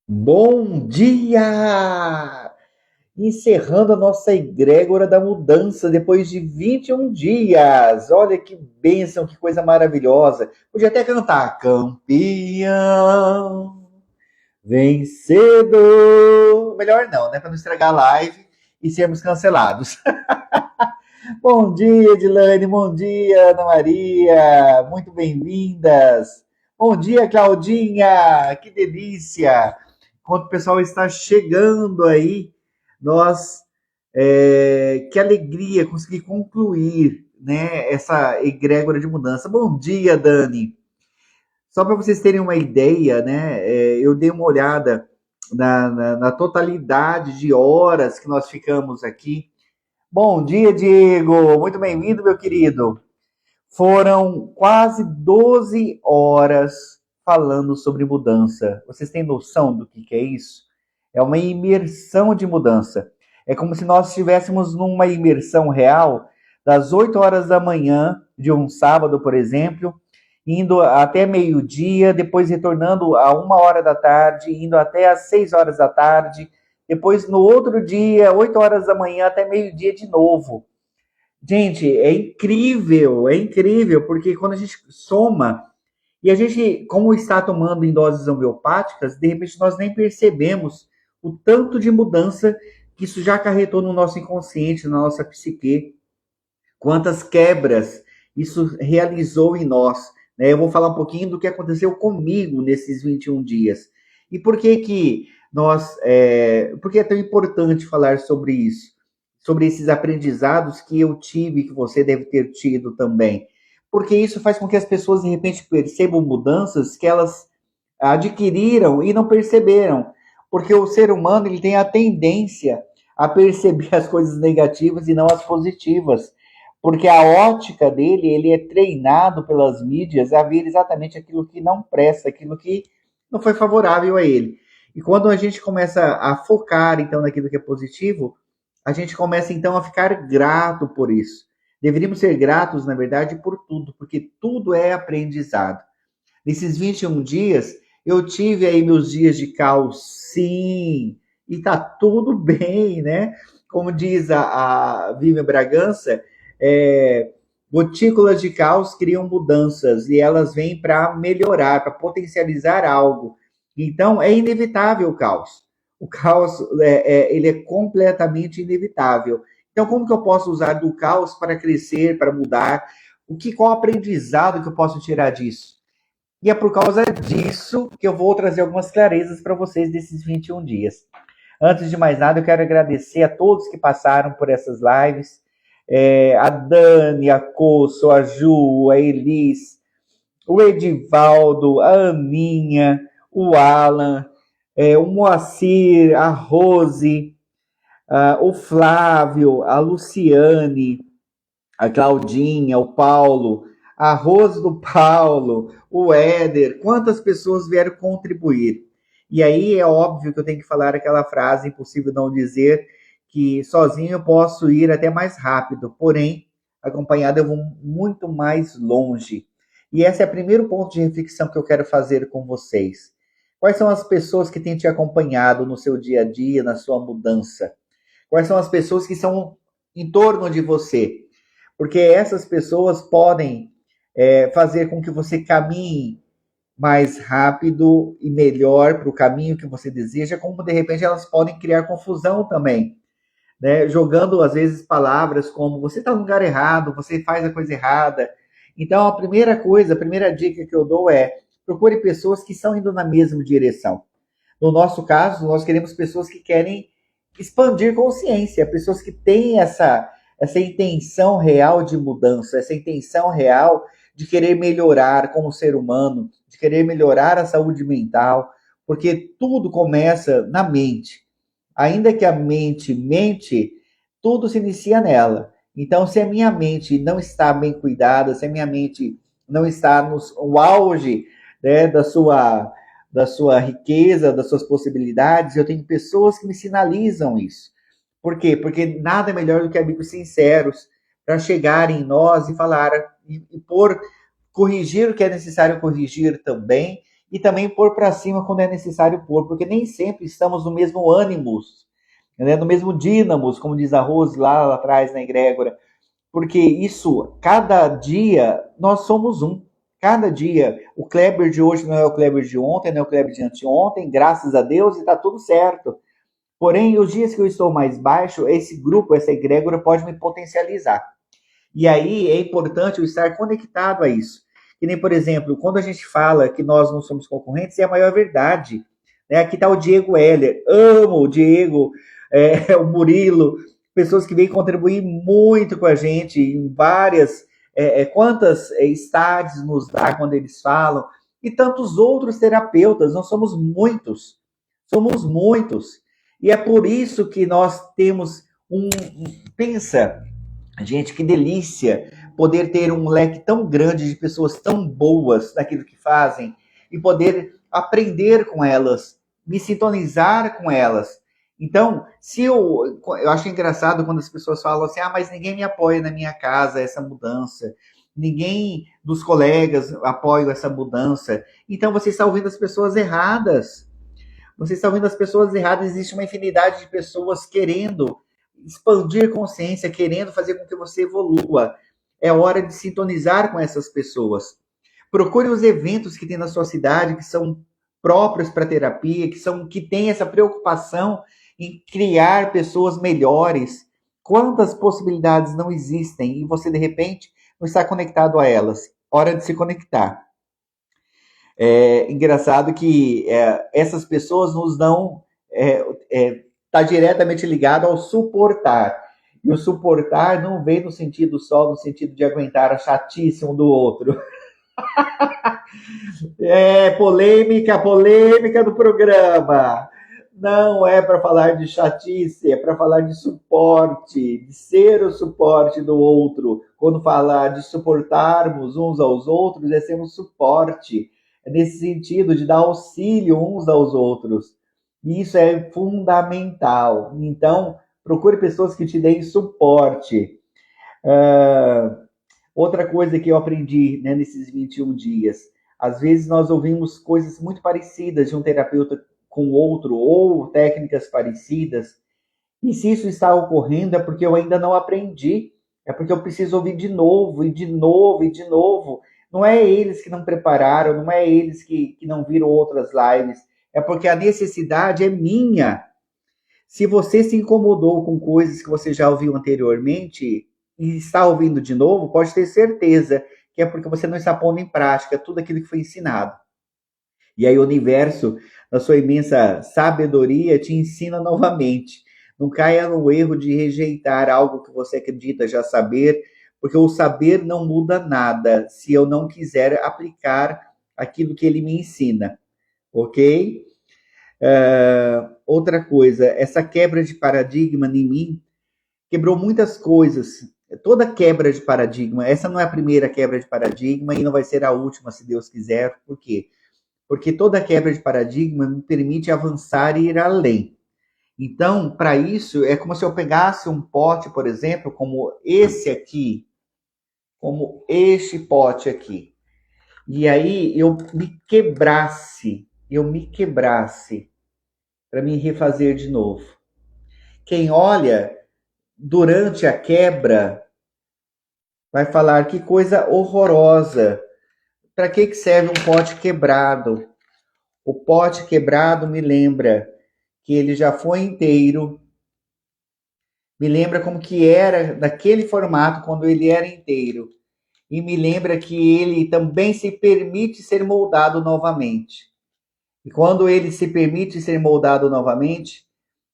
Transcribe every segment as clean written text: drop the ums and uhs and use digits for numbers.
Bom dia! Encerrando a nossa egrégora da mudança depois de 21 dias. Olha que bênção, que coisa maravilhosa. Podia até cantar campeão, vencedor. Melhor não, né? Para não estragar a live e sermos cancelados. Bom dia, Edilane. Bom dia, Ana Maria. Muito bem-vindas. Bom dia, Claudinha. Que delícia. Enquanto o pessoal está chegando aí, nós, que alegria conseguir concluir, né, essa egrégora de mudança. Bom dia, Dani. Só para vocês terem uma ideia, né, eu dei uma olhada na totalidade de horas que nós ficamos aqui. Bom dia, Diego. Muito bem-vindo, meu querido. Foram quase 12 horas falando sobre mudança. Vocês têm noção do que é isso? É uma imersão de mudança. É como se nós estivéssemos numa imersão real das 8 horas da manhã de um sábado, por exemplo, indo até meio-dia, depois retornando a 1 hora da tarde, indo até às 6 horas da tarde, depois no outro dia, 8 horas da manhã até meio-dia de novo. Gente, é incrível, porque quando a gente soma e a gente, como está tomando em doses homeopáticas, de repente nós nem percebemos o tanto de mudança que isso já acarretou no nosso inconsciente, na nossa psique, quantas quebras isso realizou em nós. Né? Eu vou falar um pouquinho do que aconteceu comigo nesses 21 dias. E por que que por que é tão importante falar sobre isso? Sobre esses aprendizados que eu tive, que você deve ter tido também. Porque isso faz com que as pessoas, de repente, percebam mudanças que elas adquiriram e não perceberam. Porque o ser humano ele tem a tendência a perceber as coisas negativas e não as positivas, porque a ótica dele, ele é treinado pelas mídias a ver exatamente aquilo que não presta, aquilo que não foi favorável a ele. E quando a gente começa a focar, então, naquilo que é positivo, a gente começa, então, a ficar grato por isso. Deveríamos ser gratos, na verdade, por tudo, porque tudo é aprendizado. Nesses 21 dias, eu tive aí meus dias de caos, sim, e tá tudo bem, né? Como diz a Vivian Bragança, gotículas de caos criam mudanças e elas vêm para melhorar, para potencializar algo. Então, é inevitável o caos. O caos, ele é completamente inevitável. Então, como que eu posso usar do caos para crescer, para mudar? Qual aprendizado que eu posso tirar disso? E é por causa disso que eu vou trazer algumas clarezas para vocês desses 21 dias. Antes de mais nada, eu quero agradecer a todos que passaram por essas lives. A Dani, a Coço, a Ju, a Elis, o Edivaldo, a Aninha, o Alan, o Moacir, a Rose, o Flávio, a Luciane, a Claudinha, o Paulo, a Rose do Paulo, o Éder, quantas pessoas vieram contribuir. E aí é óbvio que eu tenho que falar aquela frase impossível não dizer, que sozinho eu posso ir até mais rápido, porém, acompanhado eu vou muito mais longe. E esse é o primeiro ponto de reflexão que eu quero fazer com vocês. Quais são as pessoas que têm te acompanhado no seu dia a dia, na sua mudança? Quais são as pessoas que são em torno de você? Porque essas pessoas podem fazer com que você caminhe mais rápido e melhor para o caminho que você deseja, como de repente elas podem criar confusão também, né? Jogando às vezes palavras como você está no lugar errado, você faz a coisa errada. Então a primeira coisa, a primeira dica que eu dou é procure pessoas que estão indo na mesma direção. No nosso caso, nós queremos pessoas que querem expandir consciência, pessoas que têm essa intenção real de mudança, essa intenção real de querer melhorar como ser humano, de querer melhorar a saúde mental, porque tudo começa na mente. Ainda que a mente mente, tudo se inicia nela. Então, se a minha mente não está bem cuidada, se a minha mente não está no auge, né, da sua riqueza, das suas possibilidades, eu tenho pessoas que me sinalizam isso. Por quê? Porque nada é melhor do que amigos sinceros para chegar em nós e falar, corrigir o que é necessário corrigir também, e também pôr para cima quando é necessário pôr, porque nem sempre estamos no mesmo ânimos, né? No mesmo dínamos, como diz a Rose lá atrás na egrégora, porque isso, cada dia, nós somos um. Cada dia, o Kleber de hoje não é o Kleber de ontem, não é o Kleber de anteontem, graças a Deus, e está tudo certo. Porém, os dias que eu estou mais baixo, esse grupo, essa egrégora pode me potencializar. E aí é importante eu estar conectado a isso. Que nem, por exemplo, quando a gente fala que nós não somos concorrentes, é a maior verdade. Né? Aqui está o Diego Heller. Amo o Diego, o Murilo, pessoas que vêm contribuir muito com a gente em várias. Quantas estádios nos dá quando eles falam. E tantos outros terapeutas. Nós somos muitos. Somos muitos. E é por isso que nós temos pensa, gente, que delícia poder ter um leque tão grande de pessoas tão boas naquilo que fazem e poder aprender com elas, me sintonizar com elas. Então, se eu acho engraçado quando as pessoas falam assim, mas ninguém me apoia na minha casa essa mudança, ninguém dos colegas apoia essa mudança. Então você está ouvindo as pessoas erradas. Você está ouvindo as pessoas erradas. Existe uma infinidade de pessoas querendo expandir consciência, querendo fazer com que você evolua. É hora de sintonizar com essas pessoas. Procure os eventos que tem na sua cidade, que são próprios para terapia, que têm essa preocupação em criar pessoas melhores. Quantas possibilidades não existem e você, de repente, não está conectado a elas. Hora de se conectar. É engraçado que essas pessoas nos dão... está diretamente ligado ao suportar. E o suportar não vem no sentido só, no sentido de aguentar a chatice um do outro. Polêmica do programa. Não é para falar de chatice, é para falar de suporte, de ser o suporte do outro. Quando falar de suportarmos uns aos outros, é sermos suporte. É nesse sentido de dar auxílio uns aos outros. E isso é fundamental. Então, procure pessoas que te deem suporte. Outra coisa que eu aprendi, né, nesses 21 dias. Às vezes nós ouvimos coisas muito parecidas de um terapeuta com outro, ou técnicas parecidas. E se isso está ocorrendo, é porque eu ainda não aprendi. É porque eu preciso ouvir de novo, e de novo, e de novo. Não é eles que não prepararam, não é eles que não viram outras lives. É porque a necessidade é minha. Se você se incomodou com coisas que você já ouviu anteriormente e está ouvindo de novo, pode ter certeza que é porque você não está pondo em prática tudo aquilo que foi ensinado. E aí o universo, na sua imensa sabedoria, te ensina novamente. Não caia no erro de rejeitar algo que você acredita já saber, porque o saber não muda nada se eu não quiser aplicar aquilo que ele me ensina, ok? Outra coisa, essa quebra de paradigma em mim quebrou muitas coisas. Toda quebra de paradigma, essa não é a primeira quebra de paradigma e não vai ser a última, se Deus quiser. Por quê? Porque toda quebra de paradigma me permite avançar e ir além. Então, para isso, é como se eu pegasse um pote, por exemplo, como esse aqui, como este pote aqui, e aí eu me quebrasse para me refazer de novo. Quem olha durante a quebra vai falar que coisa horrorosa. Para que serve um pote quebrado? O pote quebrado me lembra que ele já foi inteiro. Me lembra como que era daquele formato quando ele era inteiro. E me lembra que ele também se permite ser moldado novamente. E quando ele se permite ser moldado novamente,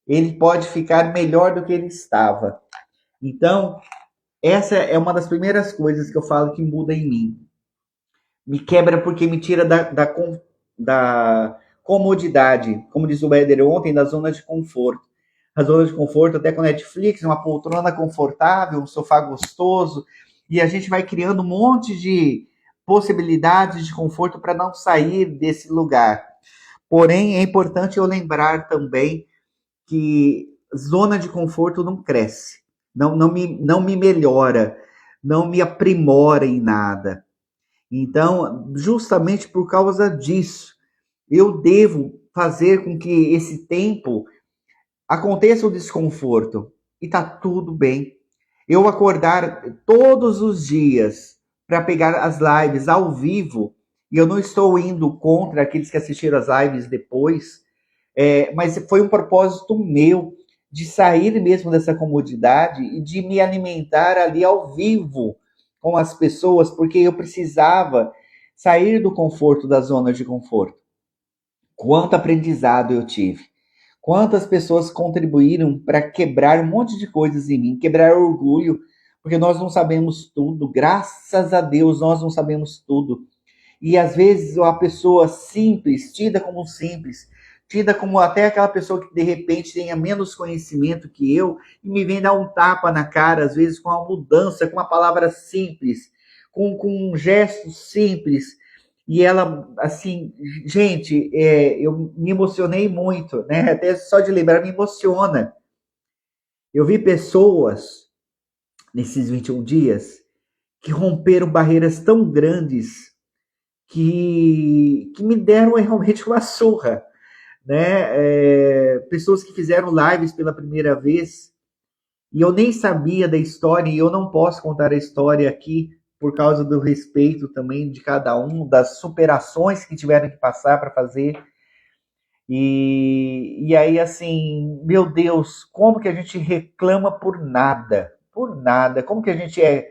ele pode ficar melhor do que ele estava. Então, essa é uma das primeiras coisas que eu falo que muda em mim. Me quebra porque me tira da comodidade, como diz o Éder ontem, da zona de conforto. A zona de conforto até com a Netflix, uma poltrona confortável, um sofá gostoso, e a gente vai criando um monte de possibilidades de conforto para não sair desse lugar. Porém, é importante eu lembrar também que zona de conforto não cresce, não me melhora, não me aprimora em nada. Então, justamente por causa disso, Eu devo fazer com que esse tempo aconteça o desconforto e tá tudo bem. Eu acordar todos os dias para pegar as lives ao vivo, e eu não estou indo contra aqueles que assistiram as lives depois, mas foi um propósito meu de sair mesmo dessa comodidade e de me alimentar ali ao vivo com as pessoas, porque eu precisava sair do conforto, da zona de conforto. Quanto aprendizado eu tive. Quantas pessoas contribuíram para quebrar um monte de coisas em mim, quebrar orgulho, porque nós não sabemos tudo, graças a Deus nós não sabemos tudo. E às vezes a pessoa simples, tida como até aquela pessoa que de repente tenha menos conhecimento que eu, e me vem dar um tapa na cara, às vezes com uma mudança, com uma palavra simples, com um gesto simples. E ela, assim, gente, eu me emocionei muito, né? Até só de lembrar me emociona. Eu vi pessoas nesses 21 dias que romperam barreiras tão grandes que me deram realmente uma surra, né? Pessoas que fizeram lives pela primeira vez e eu nem sabia da história e eu não posso contar a história aqui por causa do respeito também de cada um, das superações que tiveram que passar para fazer. E aí, assim, meu Deus, como que a gente reclama por nada? Por nada. Como que a gente é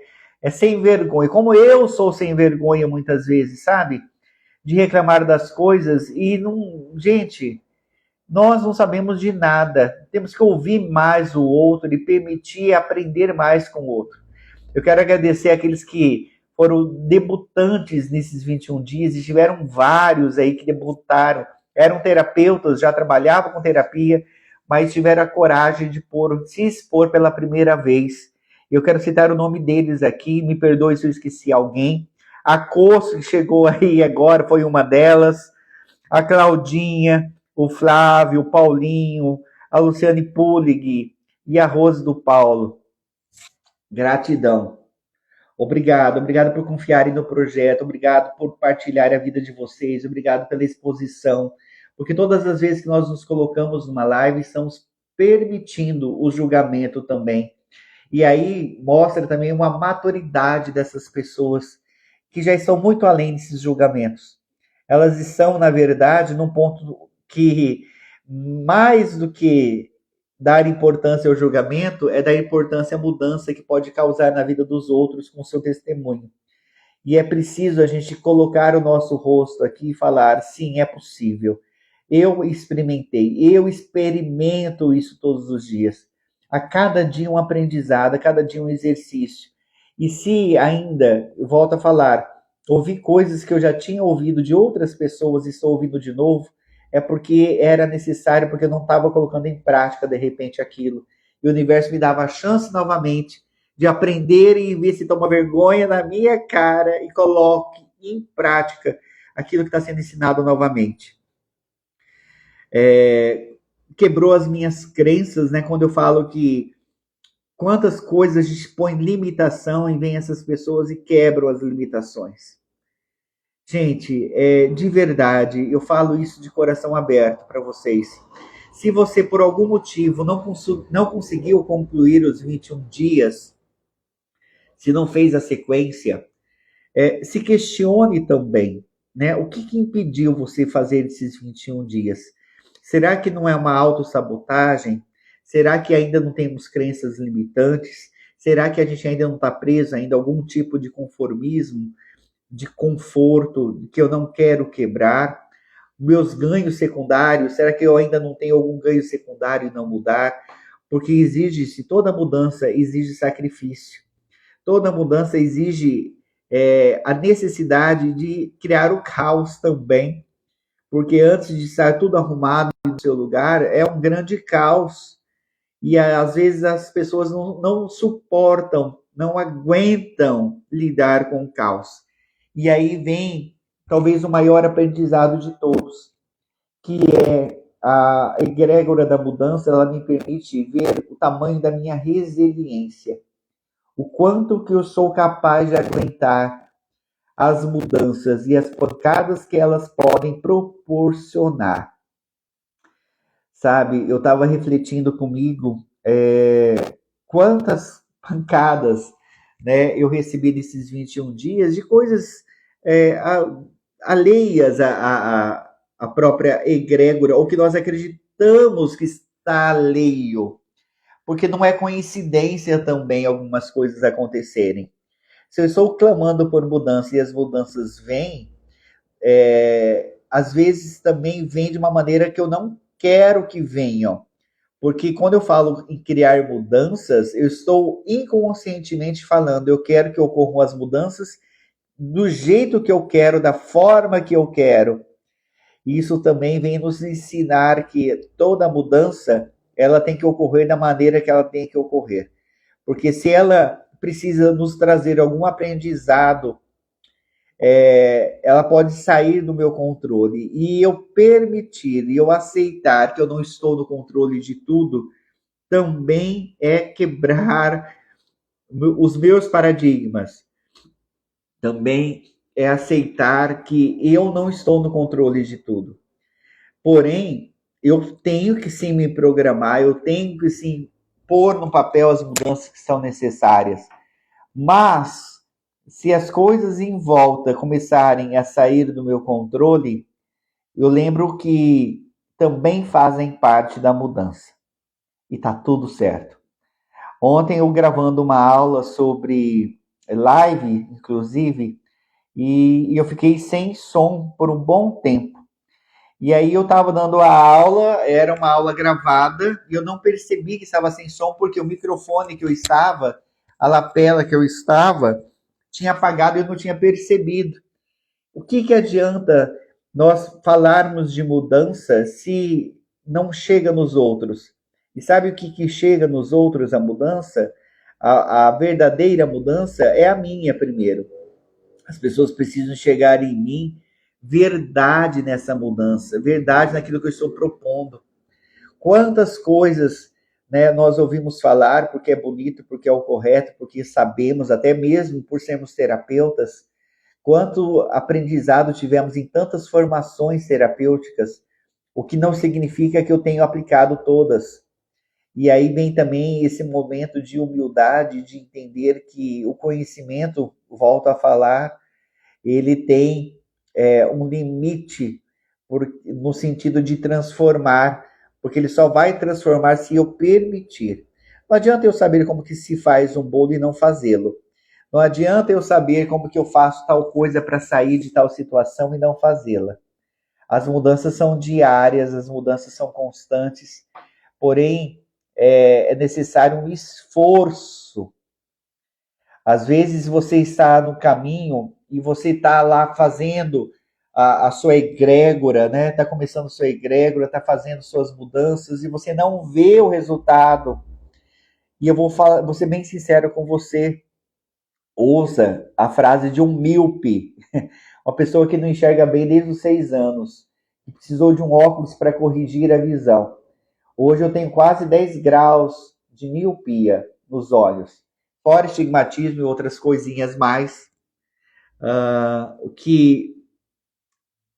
sem vergonha? Como eu sou sem vergonha muitas vezes, sabe? De reclamar das coisas e não. Gente, nós não sabemos de nada. Temos que ouvir mais o outro e permitir aprender mais com o outro. Eu quero agradecer aqueles que foram debutantes nesses 21 dias e tiveram vários aí que debutaram. Eram terapeutas, já trabalhavam com terapia, mas tiveram a coragem de se expor pela primeira vez. Eu quero citar o nome deles aqui, me perdoe se eu esqueci alguém. A Coço, que chegou aí agora, foi uma delas. A Claudinha, o Flávio, o Paulinho, a Luciane Pulig e a Rose do Paulo. Gratidão. Obrigado, obrigado por confiarem no projeto, obrigado por partilhar a vida de vocês, obrigado pela exposição, porque todas as vezes que nós nos colocamos numa live, estamos permitindo o julgamento também. E aí mostra também uma maturidade dessas pessoas que já estão muito além desses julgamentos. Elas estão, na verdade, num ponto que, mais do que dar importância ao julgamento, é dar importância à mudança que pode causar na vida dos outros com seu testemunho. E é preciso a gente colocar o nosso rosto aqui e falar: sim, é possível. Eu experimentei, eu experimento isso todos os dias. A cada dia um aprendizado, a cada dia um exercício. E se ainda, eu volto a falar, ouvi coisas que eu já tinha ouvido de outras pessoas e estou ouvindo de novo, é porque era necessário, porque eu não estava colocando em prática de repente aquilo. E o universo me dava a chance novamente de aprender e ver se toma vergonha na minha cara e coloque em prática aquilo que está sendo ensinado novamente. Quebrou as minhas crenças, né? Quando eu falo que quantas coisas a gente põe limitação e vem essas pessoas e quebram as limitações. Gente, de verdade, eu falo isso de coração aberto para vocês. Se você, por algum motivo, não conseguiu concluir os 21 dias, se não fez a sequência, se questione também, né? O que impediu você fazer esses 21 dias? Será que não é uma autossabotagem? Será que ainda não temos crenças limitantes? Será que a gente ainda não está preso ainda a algum tipo de conformismo, de conforto, que eu não quero quebrar? Meus ganhos secundários, será que eu ainda não tenho algum ganho secundário e não mudar? Porque exige-se, toda mudança exige sacrifício. Toda mudança exige a necessidade de criar o caos também, porque antes de estar tudo arrumado no seu lugar, é um grande caos. E às vezes as pessoas não suportam, não aguentam lidar com o caos. E aí vem talvez o maior aprendizado de todos, que é a egrégora da mudança. Ela me permite ver o tamanho da minha resiliência, o quanto que eu sou capaz de aguentar as mudanças e as pancadas que elas podem proporcionar. Sabe, eu estava refletindo comigo quantas pancadas, né, eu recebi nesses 21 dias de coisas alheias à própria egrégora, ou que nós acreditamos que está alheio, porque não é coincidência também algumas coisas acontecerem. Se eu estou clamando por mudança e as mudanças vêm, às vezes também vem de uma maneira que eu não quero que venham. Porque quando eu falo em criar mudanças, eu estou inconscientemente falando, eu quero que ocorram as mudanças do jeito que eu quero, da forma que eu quero. Isso também vem nos ensinar que toda mudança, ela tem que ocorrer da maneira que ela tem que ocorrer. Porque se ela precisa nos trazer algum aprendizado, ela pode sair do meu controle. E eu permitir, e eu aceitar que eu não estou no controle de tudo, também é quebrar os meus paradigmas. Também é aceitar que eu não estou no controle de tudo. Porém, eu tenho que sim me programar, eu tenho que sim pôr no papel as mudanças que são necessárias. Mas, se as coisas em volta começarem a sair do meu controle, eu lembro que também fazem parte da mudança. E tá tudo certo. Ontem eu gravando uma aula sobre live, inclusive, e eu fiquei sem som por um bom tempo. E aí eu estava dando a aula, era uma aula gravada, e eu não percebi que estava sem som, porque o microfone que eu estava, a lapela que eu estava, tinha apagado e eu não tinha percebido. O que adianta nós falarmos de mudança se não chega nos outros? E sabe o que chega nos outros a mudança? A verdadeira mudança é a minha primeiro. As pessoas precisam chegar em mim verdade nessa mudança, verdade naquilo que eu estou propondo. Quantas coisas, né, nós ouvimos falar porque é bonito, porque é o correto, porque sabemos, até mesmo por sermos terapeutas, quanto aprendizado tivemos em tantas formações terapêuticas, o que não significa que eu tenho aplicado todas. E aí vem também esse momento de humildade, de entender que o conhecimento, volto a falar, ele tem um limite no sentido de transformar, porque ele só vai transformar se eu permitir. Não adianta eu saber como que se faz um bolo e não fazê-lo. Não adianta eu saber como que eu faço tal coisa para sair de tal situação e não fazê-la. As mudanças são diárias, as mudanças são constantes, porém é necessário um esforço. Às vezes você está no caminho e você está lá fazendo a sua egrégora, né? Está começando a sua egrégora, está fazendo suas mudanças e você não vê o resultado. E eu vou ser bem sincero com você. Ouça a frase de um míope, uma pessoa que não enxerga bem desde os 6 anos, que precisou de um óculos para corrigir a visão. Hoje eu tenho quase 10 graus de miopia nos olhos, fora estigmatismo e outras coisinhas mais, que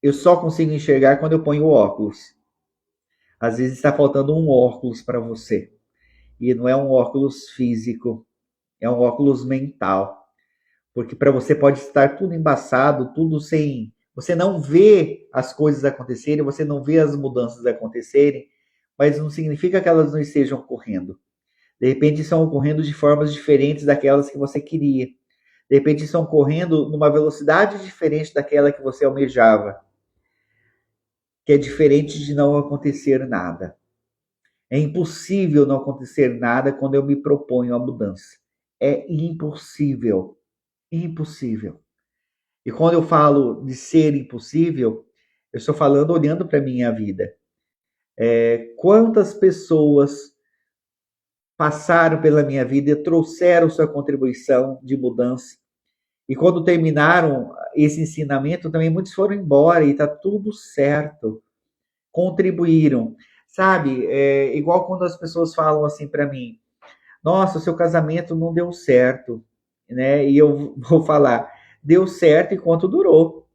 eu só consigo enxergar quando eu ponho o óculos. Às vezes está faltando um óculos para você, e não é um óculos físico, é um óculos mental. Porque para você pode estar tudo embaçado, tudo sem. Você não vê as coisas acontecerem, você não vê as mudanças acontecerem, mas não significa que elas não estejam ocorrendo. De repente estão ocorrendo de formas diferentes daquelas que você queria. De repente estão ocorrendo numa velocidade diferente daquela que você almejava. Que é diferente de não acontecer nada. É impossível não acontecer nada quando eu me proponho a mudança. É impossível. Impossível. E quando eu falo de ser impossível, eu estou falando olhando para a minha vida. Quantas pessoas passaram pela minha vida e trouxeram sua contribuição de mudança. E quando terminaram esse ensinamento, também muitos foram embora e está tudo certo. Contribuíram. Sabe, igual quando as pessoas falam assim para mim, nossa, o seu casamento não deu certo, né? E eu vou falar, deu certo enquanto durou.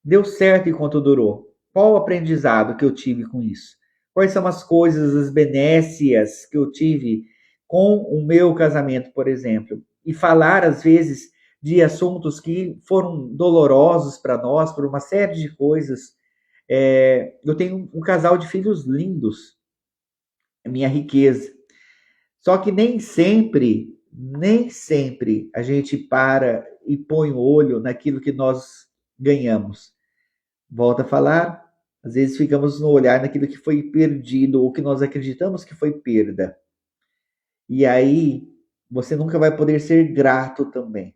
Deu certo enquanto durou. Qual o aprendizado que eu tive com isso? Quais são as coisas, as benécias que eu tive com o meu casamento, por exemplo? E falar, às vezes, de assuntos que foram dolorosos para nós, por uma série de coisas. Eu tenho um casal de filhos lindos, é minha riqueza. Só que nem sempre a gente para e põe o olho naquilo que nós ganhamos. Volto a falar, às vezes ficamos no olhar naquilo que foi perdido ou que nós acreditamos que foi perda. E aí você nunca vai poder ser grato também.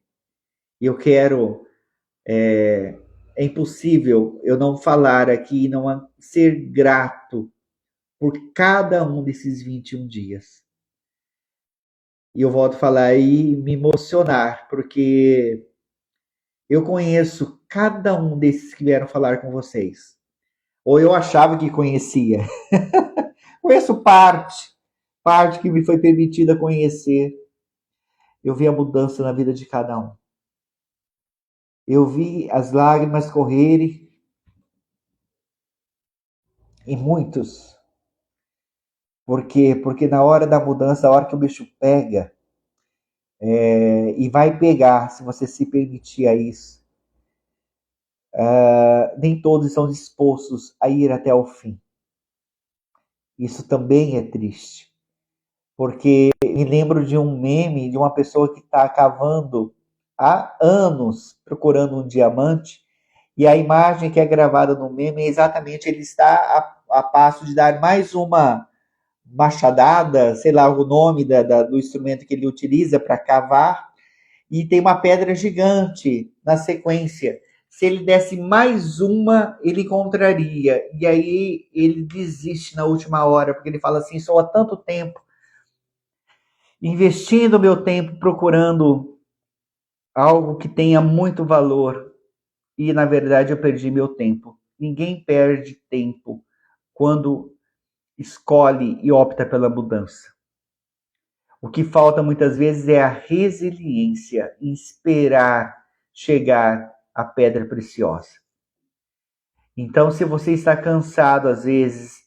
E eu quero, é impossível eu não falar aqui e não ser grato por cada um desses 21 dias. E eu volto a falar e me emocionar, porque eu conheço cada um desses que vieram falar com vocês. Ou eu achava que conhecia. Conheço parte que me foi permitida conhecer. Eu vi a mudança na vida de cada um. Eu vi as lágrimas correrem em muitos. Por quê? Porque na hora da mudança, a hora que o bicho pega, e vai pegar, se você se permitir a isso, nem todos estão dispostos a ir até o fim. Isso também é triste. Porque me lembro de um meme de uma pessoa que está cavando há anos procurando um diamante, e a imagem que é gravada no meme é exatamente ele está a passo de dar mais uma machadada, sei lá o nome do instrumento que ele utiliza para cavar, e tem uma pedra gigante na sequência. Se ele desse mais uma, ele encontraria. E aí ele desiste na última hora, porque ele fala assim: só há tanto tempo investindo meu tempo procurando algo que tenha muito valor e na verdade eu perdi meu tempo. Ninguém perde tempo quando escolhe e opta pela mudança. O que falta muitas vezes é a resiliência em esperar chegar a pedra preciosa. Então, se você está cansado às vezes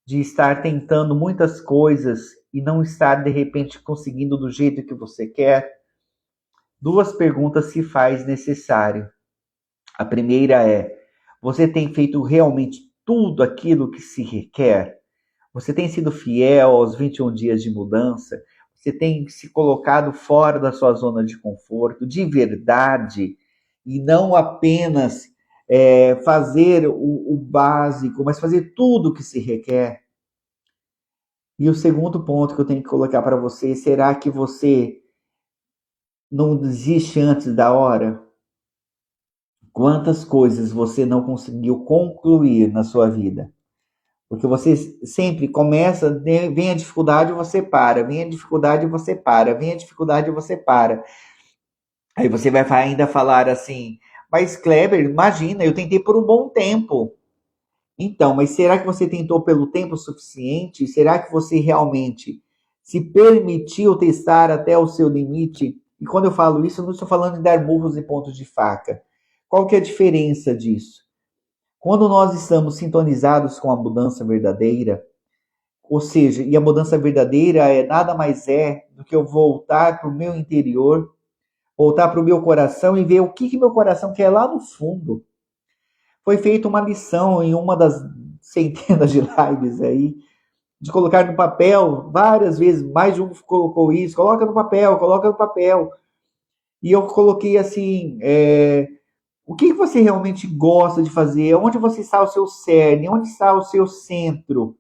de estar tentando muitas coisas e não estar de repente conseguindo do jeito que você quer, duas perguntas se faz necessário. A primeira é: você tem feito realmente tudo aquilo que se requer? Você tem sido fiel aos 21 dias de mudança? Você tem se colocado fora da sua zona de conforto de verdade e não apenas fazer o básico, mas fazer tudo o que se requer? E o segundo ponto que eu tenho que colocar para você: será que você não desiste antes da hora? Quantas coisas você não conseguiu concluir na sua vida? Porque você sempre começa, vem a dificuldade, você para, vem a dificuldade, você para, vem a dificuldade, você para. Aí você vai ainda falar assim: mas Kleber, imagina, eu tentei por um bom tempo. Então, mas será que você tentou pelo tempo suficiente? Será que você realmente se permitiu testar até o seu limite? E quando eu falo isso, eu não estou falando de dar murros e pontos de faca. Qual que é a diferença disso? Quando nós estamos sintonizados com a mudança verdadeira, ou seja, e a mudança verdadeira é nada mais do que eu voltar para o meu interior, voltar para o meu coração e ver o que meu coração quer lá no fundo. Foi feita uma lição em uma das centenas de lives aí, de colocar no papel, várias vezes, mais de um colocou isso, coloca no papel, coloca no papel. E eu coloquei assim, o que você realmente gosta de fazer? Onde você está o seu cerne? Onde está o seu centro?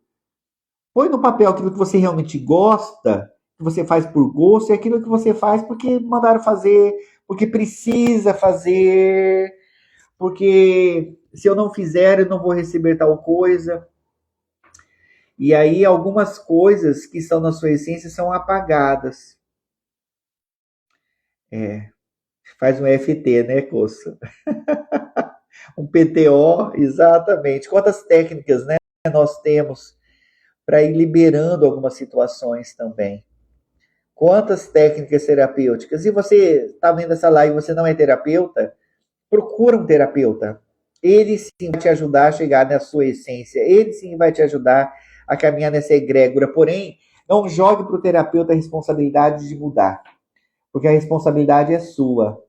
Põe no papel aquilo que você realmente gosta, que você faz por gosto, e aquilo que você faz porque mandaram fazer, porque precisa fazer, porque se eu não fizer, eu não vou receber tal coisa. E aí algumas coisas que estão na sua essência são apagadas. Faz um FT, né, Coça? Um PTO, exatamente. Quantas técnicas, né, nós temos para ir liberando algumas situações também. Quantas técnicas terapêuticas. E você está vendo essa live e você não é terapeuta? procura um terapeuta. Ele sim vai te ajudar a chegar na sua essência. Ele sim vai te ajudar a caminhar nessa egrégora. Porém, não jogue para o terapeuta a responsabilidade de mudar, porque a responsabilidade é sua.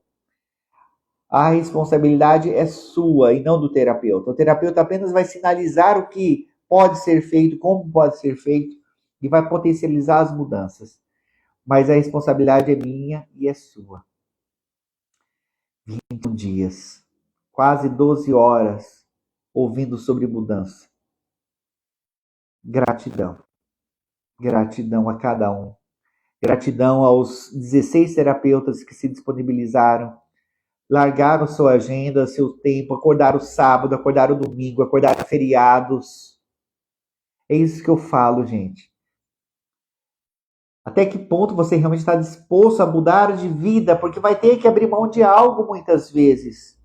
A responsabilidade é sua e não do terapeuta. O terapeuta apenas vai sinalizar o que pode ser feito, como pode ser feito, e vai potencializar as mudanças. Mas a responsabilidade é minha e é sua. 21 dias, quase 12 horas, ouvindo sobre mudança. Gratidão. Gratidão a cada um. Gratidão aos 16 terapeutas que se disponibilizaram, largaram sua agenda, seu tempo, acordaram sábado, acordaram domingo, acordaram feriados. É isso que eu falo, gente. Até que ponto você realmente está disposto a mudar de vida? Porque vai ter que abrir mão de algo muitas vezes.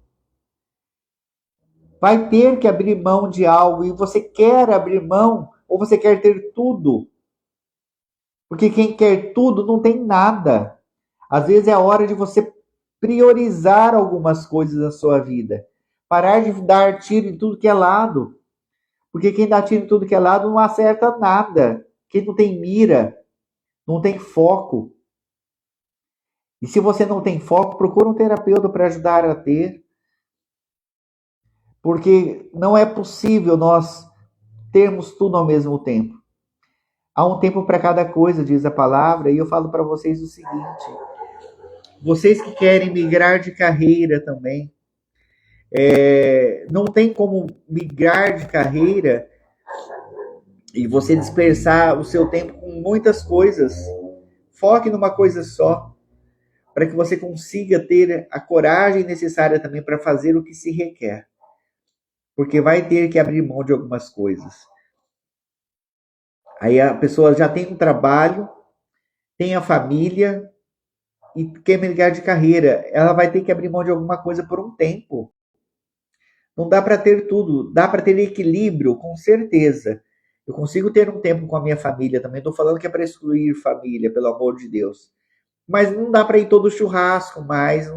Vai ter que abrir mão de algo e você quer abrir mão ou você quer ter tudo? Porque quem quer tudo não tem nada. Às vezes é a hora de você priorizar algumas coisas na sua vida. Parar de dar tiro em tudo que é lado. Porque quem dá tiro em tudo que é lado não acerta nada. Quem não tem mira, não tem foco. E se você não tem foco, procura um terapeuta para ajudar a ter. Porque não é possível nós termos tudo ao mesmo tempo. Há um tempo para cada coisa, diz a palavra, e eu falo para vocês o seguinte: vocês que querem migrar de carreira também, não tem como migrar de carreira e você dispersar o seu tempo com muitas coisas. Foque numa coisa só, para que você consiga ter a coragem necessária também para fazer o que se requer. Porque vai ter que abrir mão de algumas coisas. Aí a pessoa já tem um trabalho, tem a família e quer migrar de carreira. Ela vai ter que abrir mão de alguma coisa por um tempo. Não dá para ter tudo, dá para ter equilíbrio, com certeza. Eu consigo ter um tempo com a minha família também. Estou falando que é para excluir família, pelo amor de Deus. Mas não dá para ir todo churrasco mais,